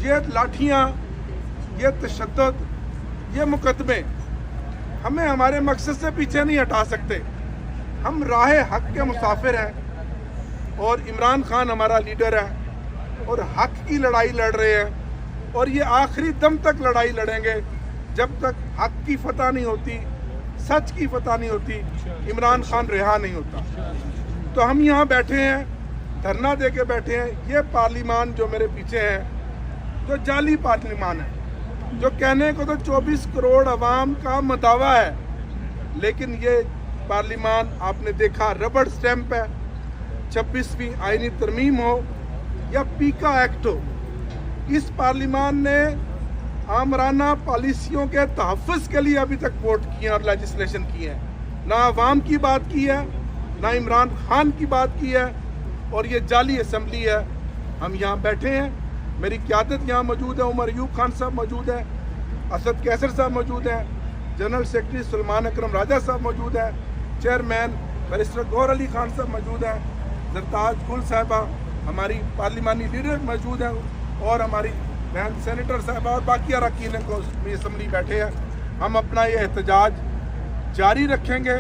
ये लाठियाँ, ये तशद्दुद, ये मुकदमे हमें हमारे मकसद से पीछे नहीं हटा सकते। हम राह हक के मुसाफिर हैं और इमरान खान हमारा लीडर है और हक की लड़ाई लड़ रहे हैं और ये आखिरी दम तक लड़ाई लड़ेंगे जब तक हक की फतह नहीं होती, सच की फतह नहीं होती, इमरान खान रिहा नहीं होता। तो हम यहाँ बैठे हैं, धरना दे के बैठे हैं। ये पार्लिमान जो मेरे पीछे है, जो जाली पार्लिमान है, जो कहने को तो 24 करोड़ अवाम का मदावा है, लेकिन ये पार्लिमान आपने देखा रबड़ स्टैंप है। 26वीं आईनी तरमीम हो या पीका एक्ट हो, इस पार्लिमान ने आमराना पॉलिसियों के तहफ़्फ़ुज़ के लिए अभी तक वोट किए और लेजिस्लेशन की है। ना अवाम की बात की है, ना इमरान खान की बात की है, और ये जाली असम्बली है। हम यहाँ बैठे हैं, मेरी क़यादत यहाँ मौजूद है, उमर अयूब खान साहब मौजूद है, असद कैसर साहब मौजूद है, जनरल सेक्रेटरी सुलेमान अकरम राजा साहब मौजूद है, चेयरमैन बैरिस्टर गौहर अली खान साहब मौजूद है, जरताज गुल साहिबा हमारी पार्लिमानी लीडर मौजूद हैं, और हमारी बहन सेनेटर साहबा और बाकी अरकान को असम्बली बैठे हैं। हम अपना ये एहतजाज जारी रखेंगे